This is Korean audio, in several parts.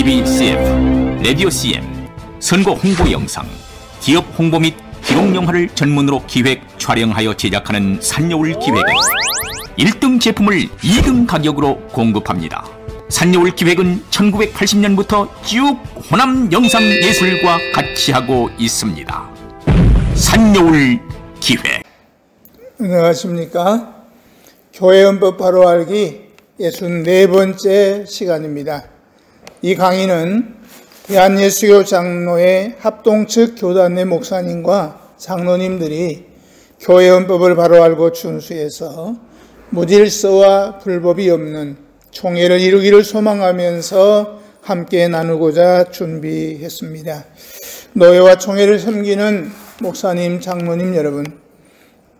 TV CF, 라디오 CM, 선거 홍보 영상, 기업 홍보 및 기록 영화를 전문으로 기획, 촬영하여 제작하는 산여울 기획은 1등 제품을 2등 가격으로 공급합니다. 산여울 기획은 1980년부터 쭉 호남 영상예술과 같이 하고 있습니다. 산여울 기획. 안녕하십니까. 교회헌법 바로 알기 64번째 시간입니다. 이 강의는 대한예수교 장로회 합동 측 교단내 목사님과 장로님들이 교회헌법을 바로 알고 준수해서 무질서와 불법이 없는 총회를 이루기를 소망하면서 함께 나누고자 준비했습니다. 노예와 총회를 섬기는 목사님, 장로님 여러분,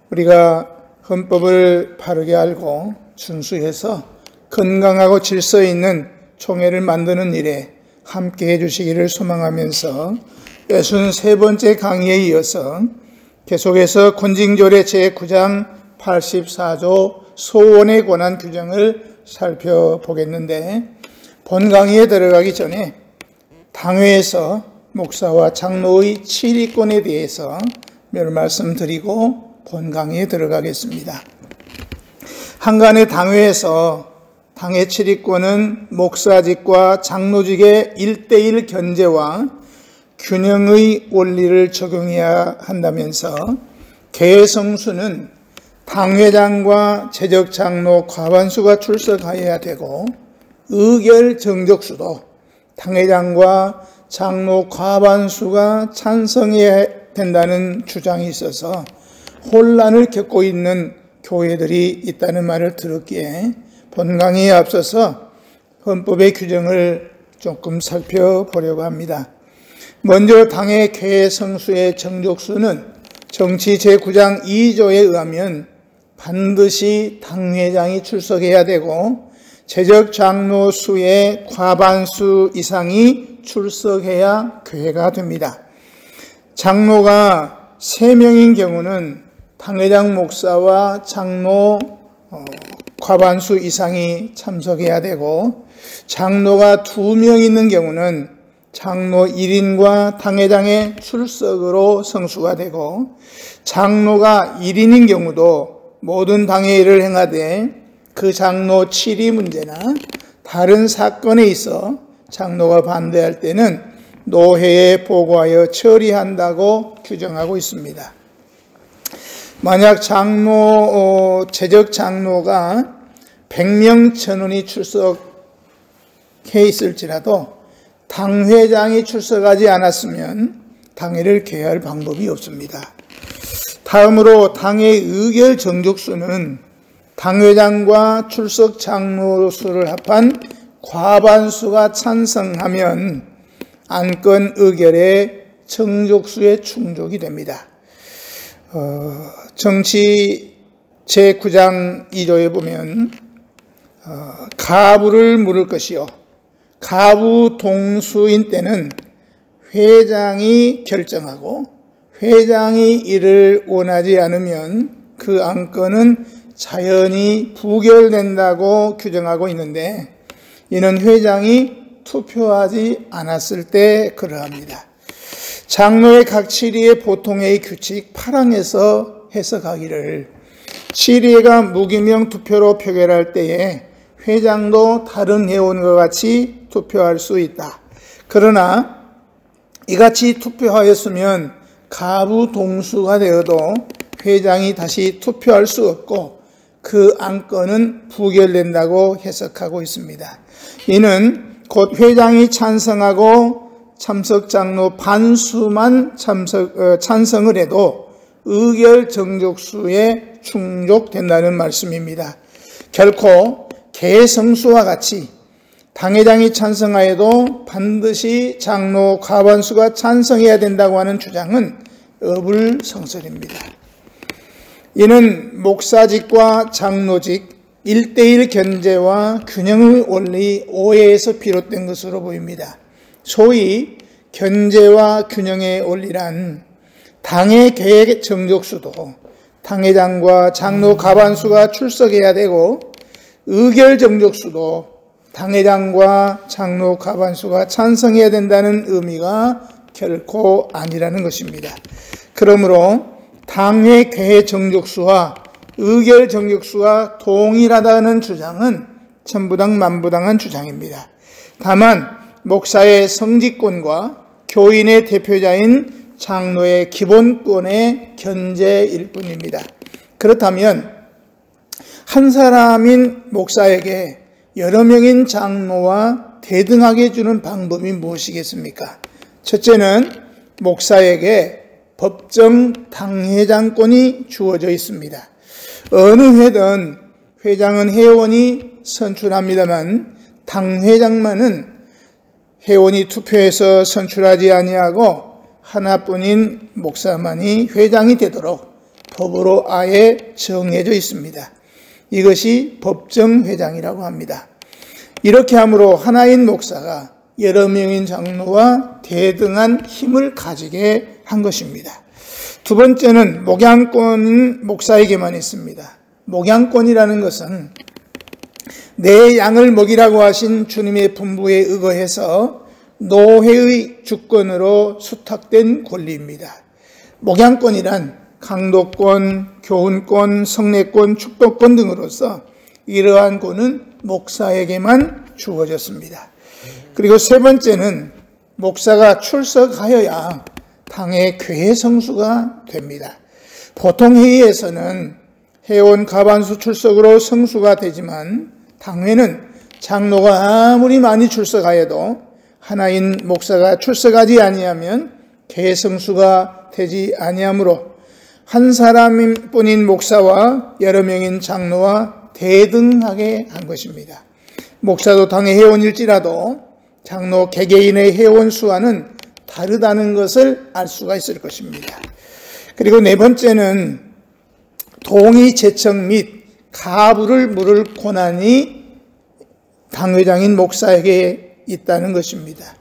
우리가 헌법을 바르게 알고 준수해서 건강하고 질서 있는 총회를 만드는 일에 함께 해주시기를 소망하면서 63번째 강의에 이어서 계속해서 권징조례 제9장 84조 소원에 관한 규정을 살펴보겠는데, 본 강의에 들어가기 전에 당회에서 목사와 장로의 치리권에 대해서 몇 말씀 드리고 본 강의에 들어가겠습니다. 한간의 당회에서 당회 치리권은 목사직과 장로직의 1:1 견제와 균형의 원리를 적용해야 한다면서 개성수는 당회장과 재적장로 과반수가 출석하여야 되고, 의결 정적수도 당회장과 장로 과반수가 찬성해야 된다는 주장이 있어서 혼란을 겪고 있는 교회들이 있다는 말을 들었기에 본 강의에 앞서서 헌법의 규정을 조금 살펴보려고 합니다. 먼저 당의 개성수의 정족수는 정치 제9장 2조에 의하면 반드시 당회장이 출석해야 되고, 재적 장로 수의 과반수 이상이 출석해야 교회가 됩니다. 장로가 3명인 경우는 당회장 목사와 장로 과반수 이상이 참석해야 되고, 장로가 2명 있는 경우는 장로 1인과 당회장의 출석으로 성수가 되고, 장로가 1인인 경우도 모든 당회를 행하되 그 장로 치리 문제나 다른 사건에 있어 장로가 반대할 때는 노회에 보고하여 처리한다고 규정하고 있습니다. 만약 재적 장로가 100명 전원이 출석해 있을지라도 당회장이 출석하지 않았으면 당회를 개할 방법이 없습니다. 다음으로 당회 의결 정족수는 당회장과 출석 장로 수를 합한 과반수가 찬성하면 안건 의결의 정족수에 충족이 됩니다. 정치 제9장 2조에 보면 가부를 물을 것이요, 가부 동수인 때는 회장이 결정하고, 회장이 이를 원하지 않으면 그 안건은 자연히 부결된다고 규정하고 있는데, 이는 회장이 투표하지 않았을 때 그러합니다. 장로의 각 치리의 보통의 규칙 8항에서 해석하기를, 치리가 무기명 투표로 표결할 때에 회장도 다른 회원과 같이 투표할 수 있다. 그러나 이같이 투표하였으면 가부 동수가 되어도 회장이 다시 투표할 수 없고 그 안건은 부결된다고 해석하고 있습니다. 이는 곧 회장이 찬성하고 참석 장로 반수만 찬성을 해도 의결 정족수에 충족된다는 말씀입니다. 결코 개성수와 같이 당회장이 찬성하여도 반드시 장로 과반수가 찬성해야 된다고 하는 주장은 어불성설입니다. 이는 목사직과 장로직 1:1 견제와 균형의 원리 오해에서 비롯된 것으로 보입니다. 소위 견제와 균형의 원리란 당의 계획 정족수도 당회장과 장로 과반수가 출석해야 되고, 의결 정족수도 당회장과 장로 과반수가 찬성해야 된다는 의미가 결코 아니라는 것입니다. 그러므로 당회 교회 정족수와 의결 정족수가 동일하다는 주장은 천부당 만부당한 주장입니다. 다만 목사의 성직권과 교인의 대표자인 장로의 기본권의 견제일 뿐입니다. 그렇다면 한 사람인 목사에게 여러 명인 장로와 대등하게 주는 방법이 무엇이겠습니까? 첫째는 목사에게 법정 당회장권이 주어져 있습니다. 어느 회든 회장은 회원이 선출합니다만 당회장만은 회원이 투표해서 선출하지 아니하고 하나뿐인 목사만이 회장이 되도록 법으로 아예 정해져 있습니다. 이것이 법정회장이라고 합니다. 이렇게 함으로 하나인 목사가 여러 명인 장로와 대등한 힘을 가지게 한 것입니다. 두 번째는 목양권은 목사에게만 있습니다. 목양권이라는 것은 내 양을 먹이라고 하신 주님의 분부에 의거해서 노회의 주권으로 수탁된 권리입니다. 목양권이란 강도권, 교훈권, 성례권, 축도권 등으로서 이러한 권은 목사에게만 주어졌습니다. 그리고 세 번째는 목사가 출석하여야 당의 교회 성수가 됩니다. 보통 회의에서는 회원 과반수 출석으로 성수가 되지만 당회는 장로가 아무리 많이 출석하여도 하나인 목사가 출석하지 아니하면 교회 성수가 되지 아니하므로 한 사람뿐인 목사와 여러 명인 장로와 대등하게 한 것입니다. 목사도 당의 회원일지라도 장로 개개인의 회원 수와는 다르다는 것을 알 수가 있을 것입니다. 그리고 네 번째는 동의 제청 및 가부를 물을 권한이 당회장인 목사에게 있다는 것입니다.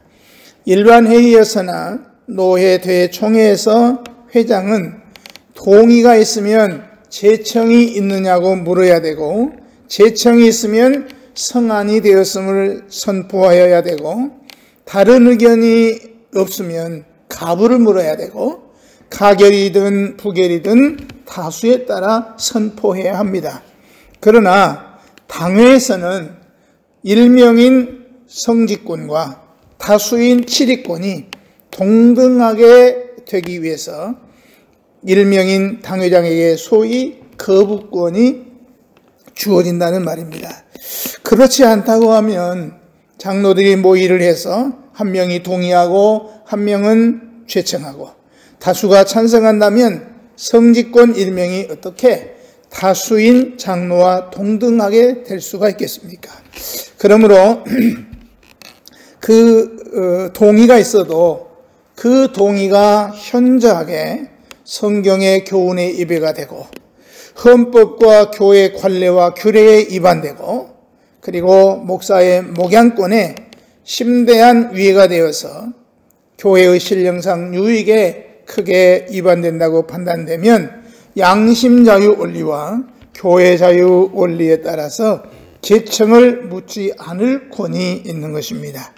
일반 회의에서나 노회, 대회, 총회에서 회장은 동의가 있으면 제청이 있느냐고 물어야 되고 제청이 있으면 성안이 되었음을 선포하여야 되고 다른 의견이 없으면 가부를 물어야 되고 가결이든 부결이든 다수에 따라 선포해야 합니다. 그러나 당회에서는 일명인 성직권과 다수인 치리권이 동등하게 되기 위해서 일명인 당회장에게 소위 거부권이 주어진다는 말입니다. 그렇지 않다고 하면 장로들이 모의를 해서 한 명이 동의하고 한 명은 죄청하고 다수가 찬성한다면 성직권 일명이 어떻게 다수인 장로와 동등하게 될 수가 있겠습니까? 그러므로 동의가 있어도 그 동의가 현저하게 성경의 교훈에 위배가 되고 헌법과 교회 관례와 규례에 위반되고 그리고 목사의 목양권에 심대한 위해가 되어서 교회의 신령상 유익에 크게 위반된다고 판단되면 양심자유 원리와 교회 자유 원리에 따라서 제청을 묻지 않을 권이 있는 것입니다.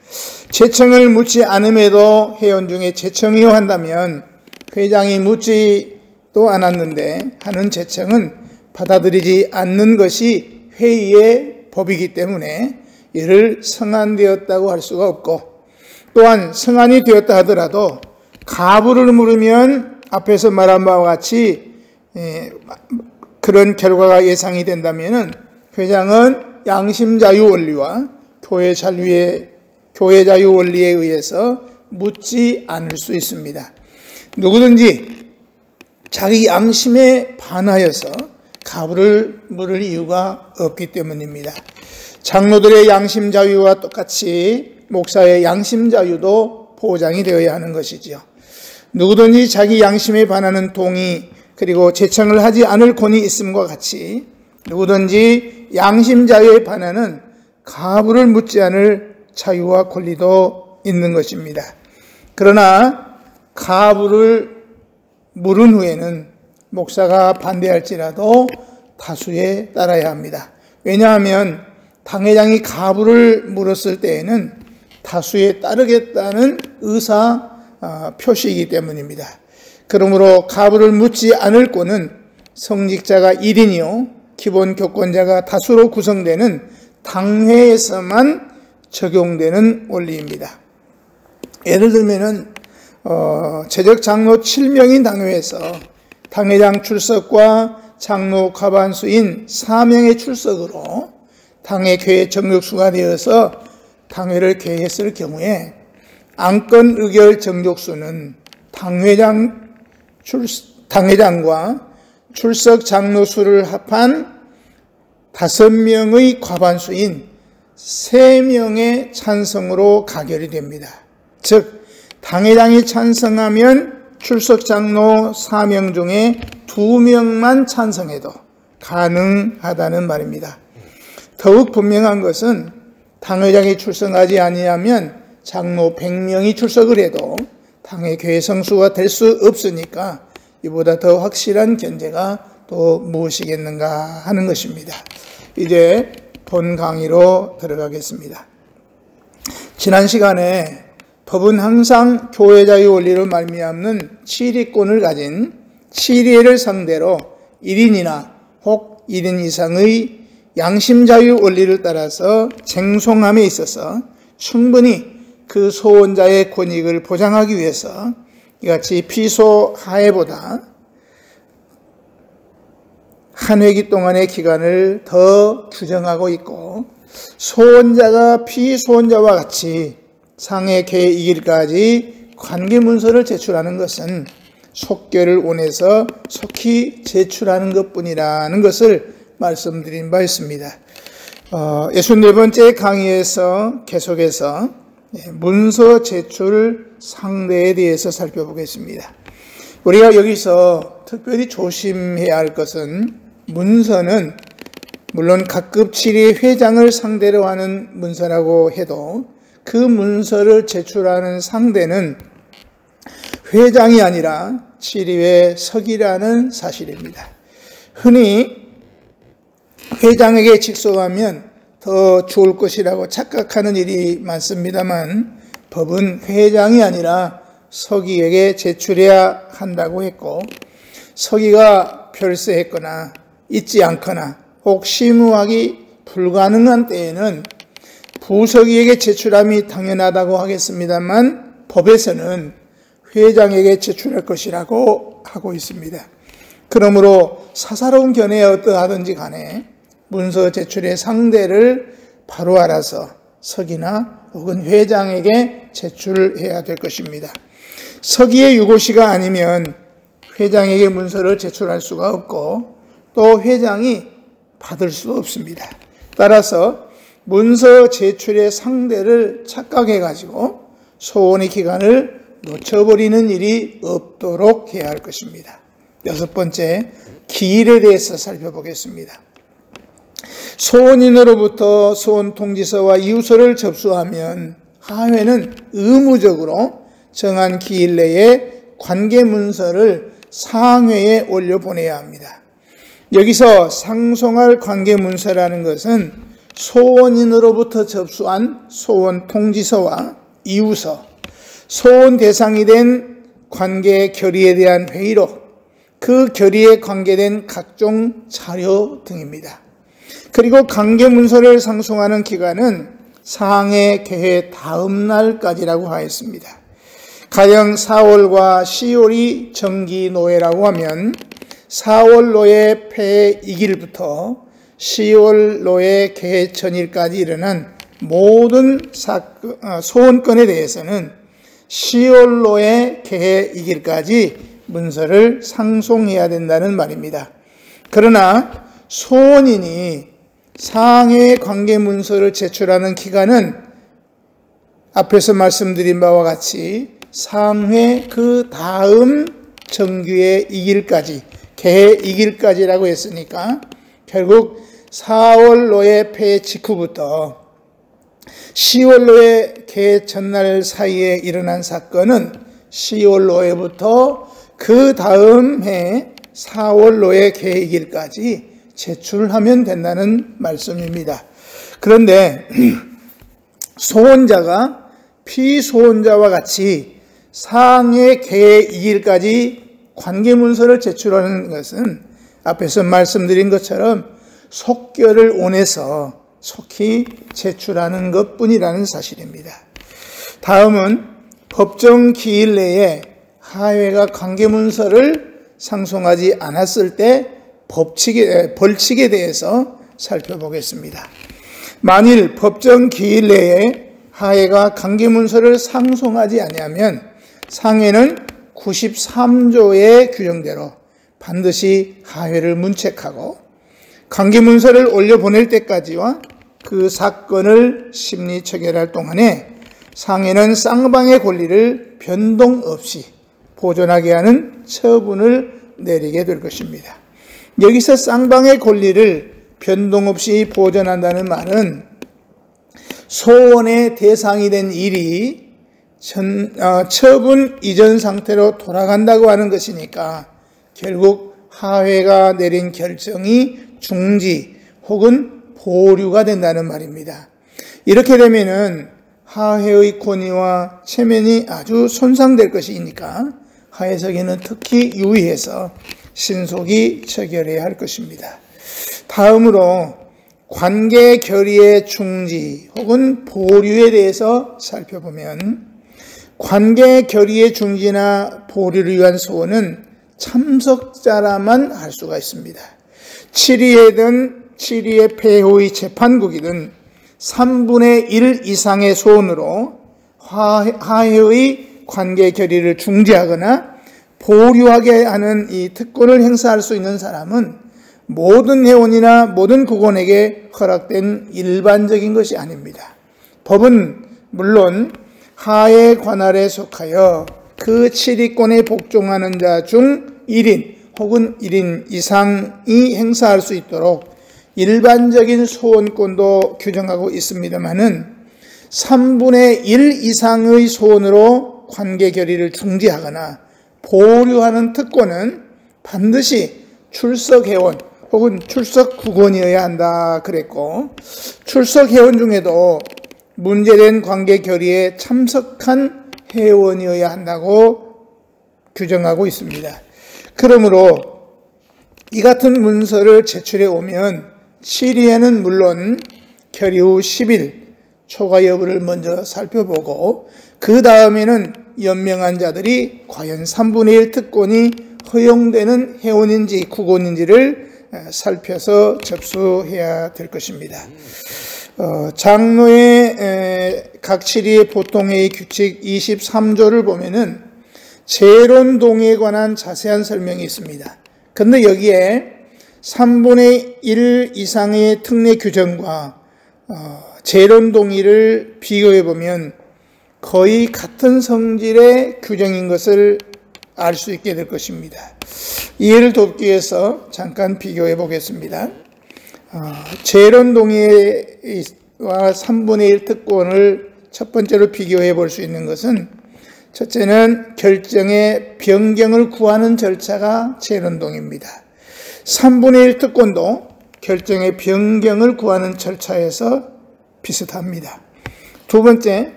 제청을 묻지 않음에도 회원 중에 제청이요 한다면 회장이 묻지도 않았는데 하는 제청은 받아들이지 않는 것이 회의의 법이기 때문에 이를 성안되었다고 할 수가 없고 또한 성안이 되었다 하더라도 가부를 물으면 앞에서 말한 바와 같이 그런 결과가 예상이 된다면 회장은 양심자유 원리와 교회 자유 원리에 의해서 묻지 않을 수 있습니다. 누구든지 자기 양심에 반하여서 가부를 물을 이유가 없기 때문입니다. 장로들의 양심 자유와 똑같이 목사의 양심 자유도 보장이 되어야 하는 것이지요. 누구든지 자기 양심에 반하는 동의 그리고 제청을 하지 않을 권이 있음과 같이 누구든지 양심 자유에 반하는 가부를 묻지 않을 자유와 권리도 있는 것입니다. 그러나 가부를 물은 후에는 목사가 반대할지라도 다수에 따라야 합니다. 왜냐하면 당회장이 가부를 물었을 때에는 다수에 따르겠다는 의사 표시이기 때문입니다. 그러므로 가부를 묻지 않을 권은 성직자가 1인이요 기본 교권자가 다수로 구성되는 당회에서만 적용되는 원리입니다. 예를 들면은 재적 장로 7명인 당회에서 당회장 출석과 장로 과반수인 4명의 출석으로 당회 개회 정족수가 되어서 당회를 개회했을 경우에 안건 의결 정족수는 당회장과 출석 장로 수를 합한 5명의 과반수인 3명의 찬성으로 가결이 됩니다. 즉 당회장이 찬성하면 출석 장로 4명 중에 2명만 찬성해도 가능하다는 말입니다. 더욱 분명한 것은 당회장이 출석하지 아니하면 장로 100명이 출석을 해도 당회 개회 성수가 될 수 없으니까 이보다 더 확실한 견제가 또 무엇이겠는가 하는 것입니다. 이제 본 강의로 들어가겠습니다. 지난 시간에 법은 항상 교회 자유 원리로 말미암는 치리권을 가진 치리를 상대로 1인이나 혹 1인 이상의 양심 자유 원리를 따라서 쟁송함에 있어서 충분히 그 소원자의 권익을 보장하기 위해서 이같이 피소 하해보다 한 회기 동안의 기간을 더 규정하고 있고, 소원자가 피소원자와 같이 상해 개회 2일까지 관계문서를 제출하는 것은 속결을 원해서 속히 제출하는 것뿐이라는 것을 말씀드린 바 있습니다. 64번째 강의에서 계속해서 문서 제출 상대에 대해서 살펴보겠습니다. 우리가 여기서 특별히 조심해야 할 것은, 문서는 물론 각급 치리 회장을 상대로 하는 문서라고 해도 그 문서를 제출하는 상대는 회장이 아니라 치리회 석이라는 사실입니다. 흔히 회장에게 직속하면 더 좋을 것이라고 착각하는 일이 많습니다만, 법은 회장이 아니라 서기에게 제출해야 한다고 했고, 서기가 별세했거나 있지 않거나 혹 심우하기 불가능한 때에는 부서기에게 제출함이 당연하다고 하겠습니다만, 법에서는 회장에게 제출할 것이라고 하고 있습니다. 그러므로 사사로운 견해에 어떠하든지 간에 문서 제출의 상대를 바로 알아서 서기나 혹은 회장에게 제출해야 될 것입니다. 서기의 유고시가 아니면 회장에게 문서를 제출할 수가 없고 또 회장이 받을 수 없습니다. 따라서 문서 제출의 상대를 착각해가지고 소원의 기간을 놓쳐버리는 일이 없도록 해야 할 것입니다. 6번째, 기일에 대해서 살펴보겠습니다. 소원인으로부터 소원 통지서와 이유서를 접수하면 하회는 의무적으로 정한 기일 내에 관계 문서를 상회에 올려 보내야 합니다. 여기서 상송할 관계 문서라는 것은 소원인으로부터 접수한 소원 통지서와 이유서, 소원 대상이 된 관계 결의에 대한 회의록, 그 결의에 관계된 각종 자료 등입니다. 그리고 관계 문서를 상송하는 기간은 상해 개회 다음 날까지라고 하였습니다. 가령 4월과 10월이 정기노회라고 하면 4월 노회 폐회 2일부터 10월 노회 개회 전일까지 일어난 모든 소원건에 대해서는 10월 노회 개회 2일까지 문서를 상송해야 된다는 말입니다. 그러나 소원인이 상해 관계 문서를 제출하는 기간은 앞에서 말씀드린 바와 같이 상회 그 다음 정규의 2일까지, 개회 2일까지라고 했으니까 결국 4월 노회 폐회 직후부터 10월 노회 개회 전날 사이에 일어난 사건은 10월 노회부터 그 다음 해 4월 노회 개회 2일까지 제출하면 된다는 말씀입니다. 그런데 소원자가 피소원자와 같이 상해 개의 2일까지 관계문서를 제출하는 것은 앞에서 말씀드린 것처럼 속결을 원해서 속히 제출하는 것뿐이라는 사실입니다. 다음은 법정 기일 내에 하회가 관계문서를 상송하지 않았을 때 벌칙에 대해서 살펴보겠습니다. 만일 법정 기일 내에 하회가 관계문서를 상송하지 아니하면 상해는 93조의 규정대로 반드시 하회를 문책하고 관계문서를 올려보낼 때까지와 그 사건을 심리 처결할 동안에 상해는 쌍방의 권리를 변동 없이 보존하게 하는 처분을 내리게 될 것입니다. 여기서 쌍방의 권리를 변동 없이 보존한다는 말은 소원의 대상이 된 일이 처분 이전 상태로 돌아간다고 하는 것이니까 결국 하회가 내린 결정이 중지 혹은 보류가 된다는 말입니다. 이렇게 되면은 하회의 권위와 체면이 아주 손상될 것이니까 하회석에는 특히 유의해서 신속히 처결해야 할 것입니다. 다음으로 관계 결의의 중지 혹은 보류에 대해서 살펴보면 관계 결의의 중지나 보류를 위한 소원은 참석자라만 할 수가 있습니다. 치리회든 치리의 폐호의 재판국이든 3분의 1 이상의 소원으로 하회의 관계 결의를 중지하거나 보류하게 하는 이 특권을 행사할 수 있는 사람은 모든 회원이나 모든 국원에게 허락된 일반적인 것이 아닙니다. 법은 물론 하회 관할에 속하여 그 치리권에 복종하는 자 중 1인 혹은 1인 이상이 행사할 수 있도록 일반적인 소원권도 규정하고 있습니다만은 3분의 1 이상의 소원으로 관계 결의를 중지하거나 보류하는 특권은 반드시 출석회원 혹은 출석국원이어야 한다 그랬고, 출석회원 중에도 문제된 관계 결의에 참석한 회원이어야 한다고 규정하고 있습니다. 그러므로 이 같은 문서를 제출해 오면 치리회는 물론 결의 후 10일 초과 여부를 먼저 살펴보고 그 다음에는 연명한 자들이 과연 3분의 1 특권이 허용되는 회원인지 국원인지를 살펴서 접수해야 될 것입니다. 장로의 각 치리의 보통회의 규칙 23조를 보면은 재론 동의에 관한 자세한 설명이 있습니다. 그런데 여기에 3분의 1 이상의 특례 규정과 재론 동의를 비교해 보면 거의 같은 성질의 규정인 것을 알 수 있게 될 것입니다. 이해를 돕기 위해서 잠깐 비교해 보겠습니다. 재론 동의와 3분의 1 특권을 첫 번째로 비교해 볼 수 있는 것은, 첫째는 결정의 변경을 구하는 절차가 재론 동의입니다. 3분의 1 특권도 결정의 변경을 구하는 절차에서 비슷합니다. 두 번째,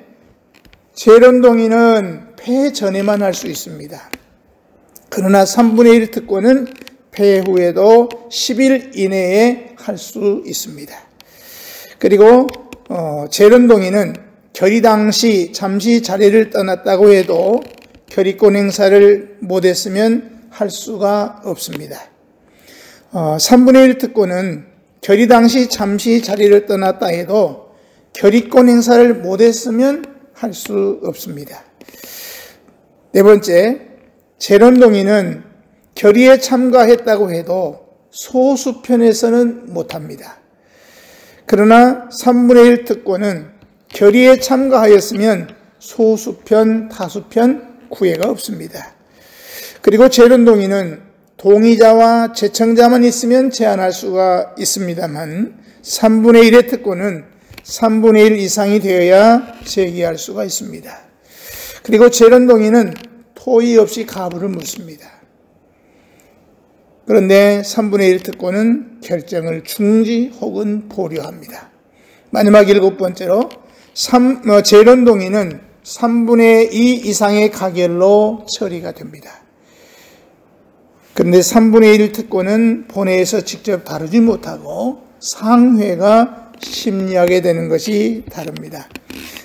재론 동의는 폐해 전에만 할 수 있습니다. 그러나 3분의 1 특권은 폐해 후에도 10일 이내에 할 수 있습니다. 그리고 재론 동의는 결의 당시 잠시 자리를 떠났다고 해도 결의권 행사를 못했으면 할 수가 없습니다. 3분의 1 특권은 결의 당시 잠시 자리를 떠났다 해도 결의권 행사를 못했으면 할 수 없습니다. 네 번째, 재론 동의는 결의에 참가했다고 해도 소수편에서는 못합니다. 그러나 3분의 1 특권은 결의에 참가하였으면 소수편, 다수편 구애가 없습니다. 그리고 재론 동의는 동의자와 제청자만 있으면 제한할 수가 있습니다만 3분의 1의 특권은 3분의 1 이상이 되어야 제기할 수가 있습니다. 그리고 재론 동의는 토의 없이 가부를 묻습니다. 그런데 3분의 1 특권은 결정을 중지 혹은 보류합니다. 마지막 7번째로 재론동의는 3분의 2 이상의 가결로 처리가 됩니다. 그런데 3분의 1 특권은 본회에서 직접 다루지 못하고 상회가 심리하게 되는 것이 다릅니다.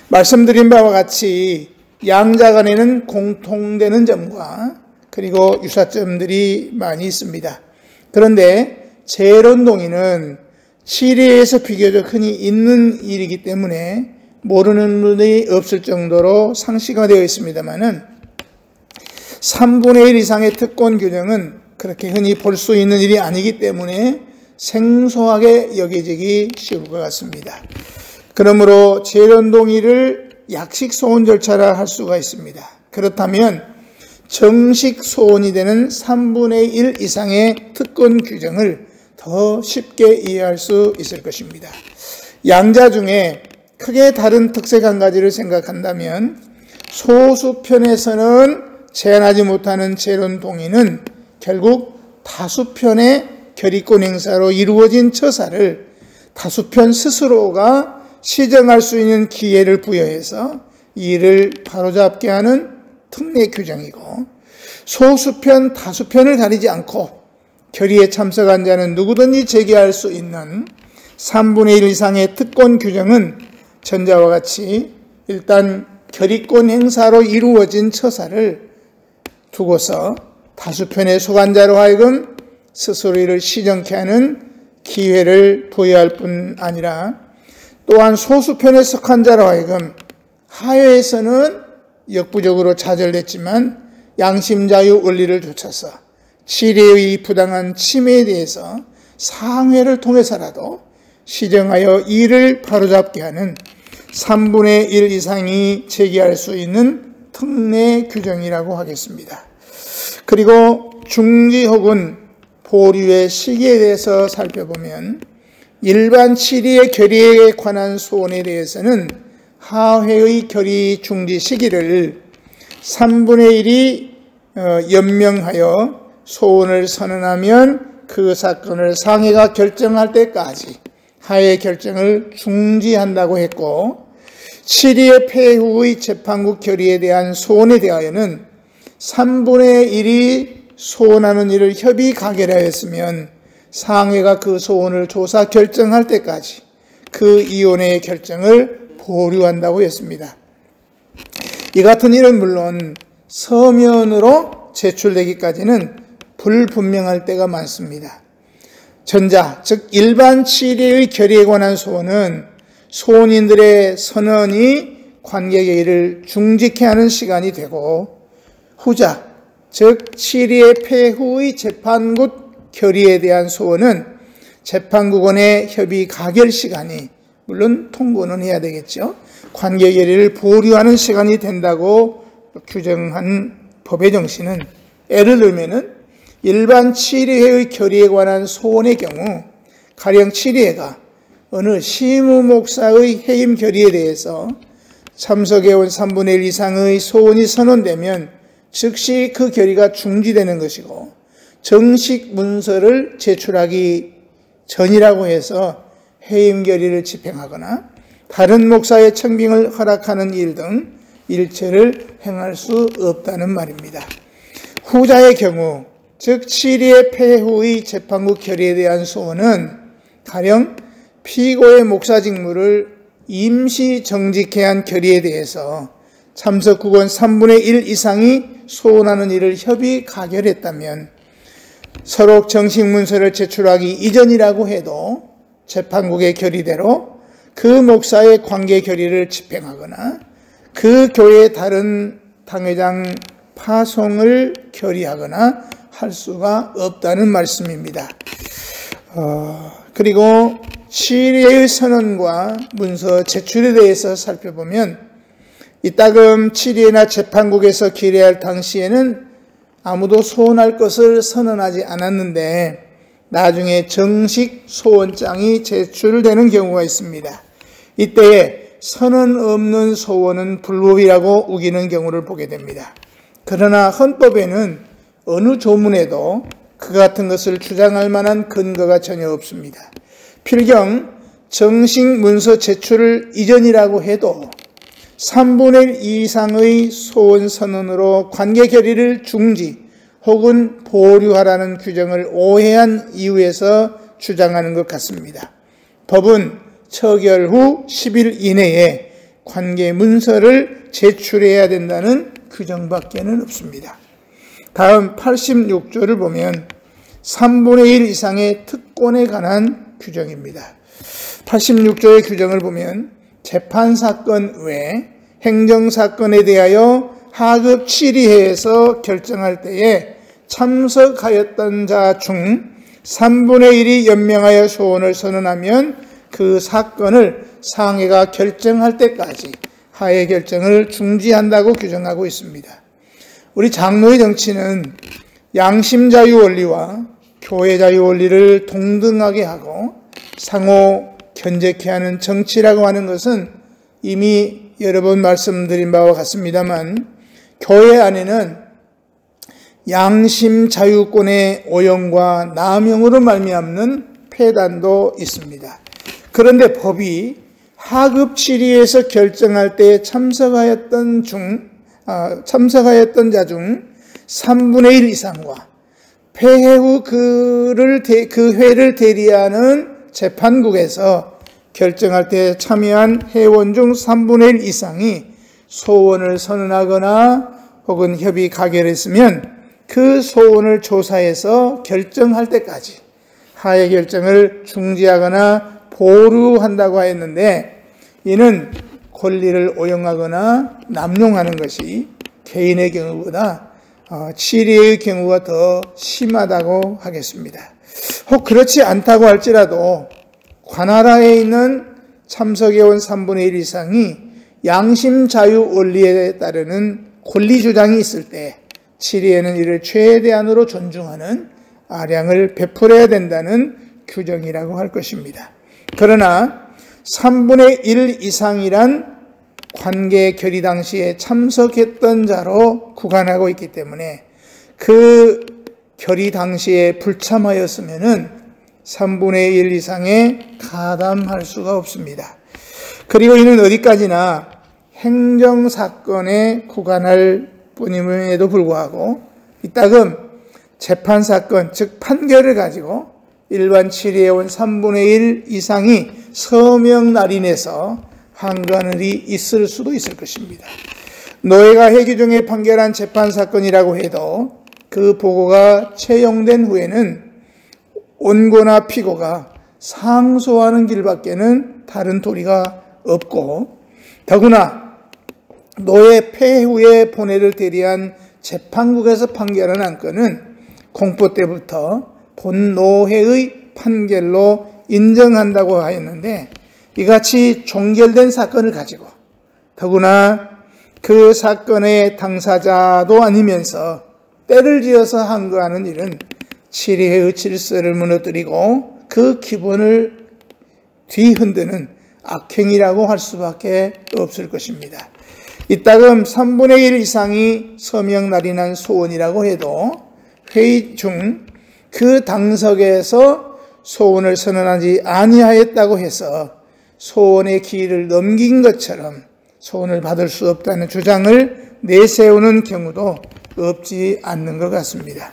말씀드린 바와 같이 양자 간에는 공통되는 점과 그리고 유사점들이 많이 있습니다. 그런데 재론동의는 치리에서 비교적 흔히 있는 일이기 때문에 모르는 분이 없을 정도로 상식화되어 있습니다만은 3분의 1 이상의 특권 규정은 그렇게 흔히 볼 수 있는 일이 아니기 때문에 생소하게 여겨지기 쉬울 것 같습니다. 그러므로 재론동의를 약식 소원 절차라 할 수가 있습니다. 그렇다면 정식 소원이 되는 3분의 1 이상의 특권 규정을 더 쉽게 이해할 수 있을 것입니다. 양자 중에 크게 다른 특색 한 가지를 생각한다면 소수편에서는 제한하지 못하는 재론동의는 결국 다수편의 결의권 행사로 이루어진 처사를 다수편 스스로가 시정할 수 있는 기회를 부여해서 이를 바로잡게 하는 특례 규정이고, 소수편, 다수편을 가리지 않고 결의에 참석한 자는 누구든지 제기할 수 있는 3분의 1 이상의 특권 규정은 전자와 같이 일단 결의권 행사로 이루어진 처사를 두고서 다수편의 소관자로 하여금 스스로 이를 시정케 하는 기회를 부여할 뿐 아니라 또한 소수편에 속한 자로 하여금 하회에서는 역부족으로 좌절됐지만 양심자유 원리를 좇아서 치리의 부당한 침해에 대해서 상회를 통해서라도 시정하여 이를 바로잡게 하는 3분의 1 이상이 제기할 수 있는 특례 규정이라고 하겠습니다. 그리고 중지 혹은 보류의 시기에 대해서 살펴보면 일반 치리의 결의에 관한 소원에 대해서는 하회의 결의 중지 시기를 3분의 1이 연명하여 소원을 선언하면 그 사건을 상회가 결정할 때까지 하회 결정을 중지한다고 했고, 치리의 폐해 후의 재판국 결의에 대한 소원에 대하여는 3분의 1이 소원하는 일을 협의 가결하였으면 상회가 그 소원을 조사 결정할 때까지 그 이혼의 결정을 보류한다고 했습니다. 이 같은 일은 물론 서면으로 제출되기까지는 불분명할 때가 많습니다. 전자, 즉 일반 치리의 결의에 관한 소원은 소원인들의 선언이 관계계의를 중지케 하는 시간이 되고, 후자, 즉 치리의 폐해 후의 재판국 결의에 대한 소원은 재판국원의 협의 가결 시간이, 물론 통보는 해야 되겠죠, 관계계의를 보류하는 시간이 된다고 규정한 법의 정신은, 예를 들면은 일반 치리회의 결의에 관한 소원의 경우 가령 치리회가 어느 시무 목사의 해임 결의에 대해서 참석해온 3분의 1 이상의 소원이 선언되면 즉시 그 결의가 중지되는 것이고, 정식 문서를 제출하기 전이라고 해서 해임 결의를 집행하거나 다른 목사의 청빙을 허락하는 일 등 일체를 행할 수 없다는 말입니다. 후자의 경우, 즉 치리의 폐해 후의 재판국 결의에 대한 소원은 가령 피고의 목사 직무를 임시 정직케 한 결의에 대해서 참석국원 3분의 1 이상이 소원하는 일을 협의 가결했다면 서로 정식 문서를 제출하기 이전이라고 해도 재판국의 결의대로 그 목사의 관계 결의를 집행하거나 그 교회의 다른 당회장 파송을 결의하거나 할 수가 없다는 말씀입니다. 그리고 치리의 선언과 문서 제출에 대해서 살펴보면 이따금 치리나 재판국에서 기례할 당시에는 아무도 소원할 것을 선언하지 않았는데 나중에 정식 소원장이 제출되는 경우가 있습니다. 이때에 선언 없는 소원은 불법이라고 우기는 경우를 보게 됩니다. 그러나 헌법에는 어느 조문에도 그 같은 것을 주장할 만한 근거가 전혀 없습니다. 필경 정식 문서 제출 이전이라고 해도 3분의 1 이상의 소원 선언으로 관계 결의를 중지 혹은 보류하라는 규정을 오해한 이유에서 주장하는 것 같습니다. 법은 처결 후 10일 이내에 관계 문서를 제출해야 된다는 규정밖에는 없습니다. 다음 86조를 보면 3분의 1 이상의 특권에 관한 규정입니다. 86조의 규정을 보면 재판사건 외 행정사건에 대하여 하급 치리회에서 결정할 때에 참석하였던 자 중 3분의 1이 연명하여 소원을 선언하면 그 사건을 상해가 결정할 때까지 하해 결정을 중지한다고 규정하고 있습니다. 우리 장로의 정치는 양심자유 원리와 교회자유 원리를 동등하게 하고 상호 견제케 하는 정치라고 하는 것은 이미 여러 번 말씀드린 바와 같습니다만 교회 안에는 양심 자유권의 오용과 남용으로 말미암는 폐단도 있습니다. 그런데 법이 하급 치리에서 결정할 때 참석하였던 자 중 3분의 1 이상과 폐해 후 그 회를 대리하는 재판국에서 결정할 때 참여한 회원 중 3분의 1 이상이 소원을 선언하거나 혹은 협의 가결했으면 그 소원을 조사해서 결정할 때까지 하해 결정을 중지하거나 보류한다고 하였는데, 이는 권리를 오용하거나 남용하는 것이 개인의 경우보다 치리의 경우가 더 심하다고 하겠습니다. 혹 그렇지 않다고 할지라도 관할하에 있는 참석회원 3분의 1 이상이 양심 자유 원리에 따르는 권리 주장이 있을 때 치리에는 이를 최대한으로 존중하는 아량을 베풀어야 된다는 규정이라고 할 것입니다. 그러나 3분의 1 이상이란 관계 결의 당시에 참석했던 자로 구간하고 있기 때문에 그 결의 당시에 불참하였으면은 3분의 1 이상에 가담할 수가 없습니다. 그리고 이는 어디까지나 행정사건에 구간할 뿐임에도 불구하고 이따금 재판사건, 즉 판결을 가지고 일반 치리해온 3분의 1 이상이 서명 날인해서 항거하는 일이 있을 수도 있을 것입니다. 노예가 회기 중에 판결한 재판사건이라고 해도 그 보고가 채용된 후에는 원고나 피고가 상소하는 길밖에는 다른 도리가 없고, 더구나 노예 폐해 후에 본회를 대리한 재판국에서 판결한 안건은 공포 때부터 본 노회의 판결로 인정한다고 하였는데, 이같이 종결된 사건을 가지고 더구나 그 사건의 당사자도 아니면서 때를 지어서 항거하는 일은 치리회의 질서를 무너뜨리고 그 기본을 뒤흔드는 악행이라고 할 수밖에 없을 것입니다. 이따금 3분의 1 이상이 서명 날인한 소원이라고 해도 회의 중 그 당석에서 소원을 선언하지 아니하였다고 해서 소원의 기일을 넘긴 것처럼 소원을 받을 수 없다는 주장을 내세우는 경우도 없지 않는 것 같습니다.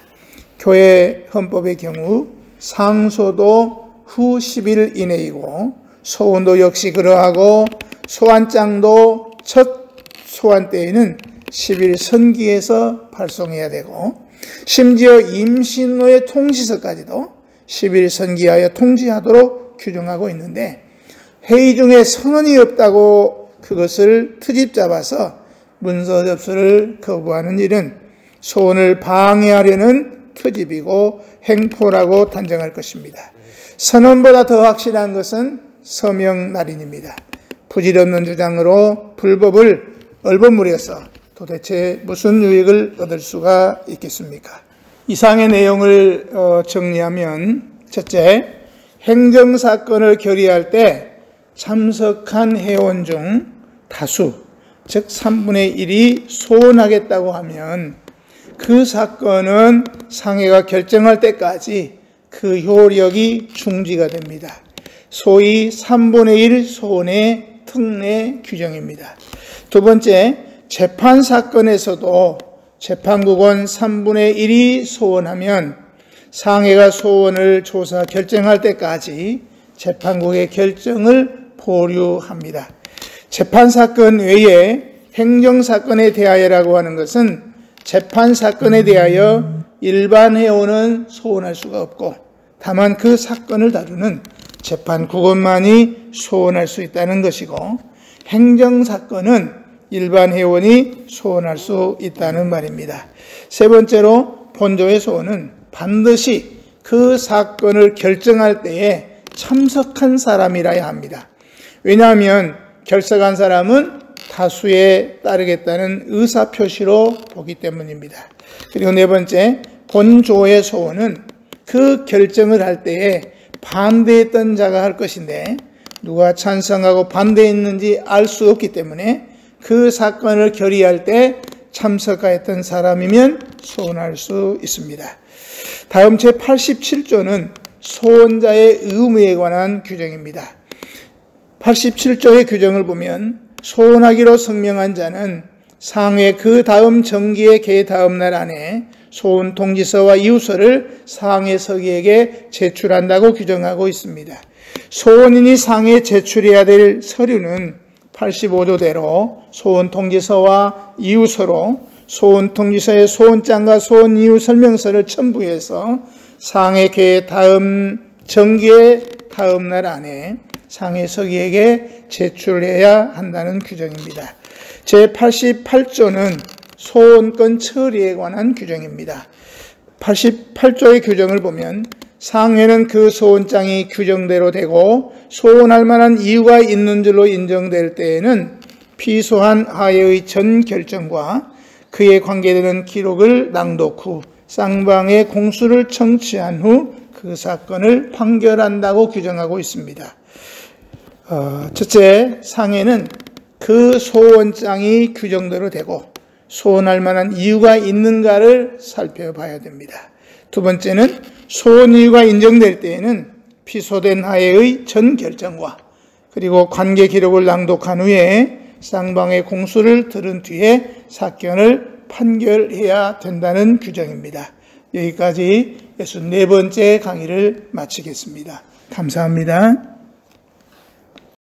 교회 헌법의 경우 상소도 후 10일 이내이고 소원도 역시 그러하고 소환장도 첫 소환 때에는 10일 선기에서 발송해야 되고, 심지어 임신후의 통지서까지도 10일 선기하여 통지하도록 규정하고 있는데, 회의 중에 선언이 없다고 그것을 트집 잡아서 문서 접수를 거부하는 일은 소원을 방해하려는 트집이고 행포라고 단정할 것입니다. 선언보다 더 확실한 것은 서명 날인입니다. 부질없는 주장으로 불법을 얼버무려서 도대체 무슨 유익을 얻을 수가 있겠습니까? 이상의 내용을 정리하면, 첫째, 행정사건을 결의할 때 참석한 회원 중 다수, 즉 3분의 1이 소원하겠다고 하면 그 사건은 상해가 결정할 때까지 그 효력이 중지가 됩니다. 소위 3분의 1 소원의 특례 규정입니다. 두 번째, 재판 사건에서도 재판국은 3분의 1이 소원하면 상해가 소원을 조사 결정할 때까지 재판국의 결정을 보류합니다. 재판 사건 외에 행정 사건에 대하여라고 하는 것은 재판 사건에 대하여 일반 회원은 소원할 수가 없고 다만 그 사건을 다루는 재판국원만이 소원할 수 있다는 것이고, 행정 사건은 일반 회원이 소원할 수 있다는 말입니다. 세 번째로 본조의 소원은 반드시 그 사건을 결정할 때에 참석한 사람이라야 합니다. 왜냐하면 결석한 사람은 다수에 따르겠다는 의사표시로 보기 때문입니다. 그리고 네 번째, 본조의 소원은 그 결정을 할 때에 반대했던 자가 할 것인데 누가 찬성하고 반대했는지 알 수 없기 때문에 그 사건을 결의할 때 참석하였던 사람이면 소원할 수 있습니다. 다음 제87조는 소원자의 의무에 관한 규정입니다. 87조의 규정을 보면 소원하기로 성명한 자는 상회 그 다음 정기의 개 다음 날 안에 소원 통지서와 이유서를 상회 서기에게 제출한다고 규정하고 있습니다. 소원인이 상회에 제출해야 될 서류는 85조대로 소원 통지서와 이유서로 소원 통지서의 소원장과 소원 이유 설명서를 첨부해서 상회 개 다음 정기의 다음 날 안에 상회 서기에게 제출해야 한다는 규정입니다. 제88조는 소원권 처리에 관한 규정입니다. 88조의 규정을 보면 상회는 그 소원장이 규정대로 되고 소원할 만한 이유가 있는 줄로 인정될 때에는 피소한 하에의 전 결정과 그에 관계되는 기록을 낭독 후 쌍방의 공수를 청취한 후 그 사건을 판결한다고 규정하고 있습니다. 첫째, 상회는 그 소원장이 규정대로 되고 소원할 만한 이유가 있는가를 살펴봐야 됩니다. 두 번째는 소원 이유가 인정될 때에는 피소된 하에의 전 결정과 그리고 관계 기록을 낭독한 후에 쌍방의 공수를 들은 뒤에 사건을 판결해야 된다는 규정입니다. 여기까지 64번째 강의를 마치겠습니다. 감사합니다.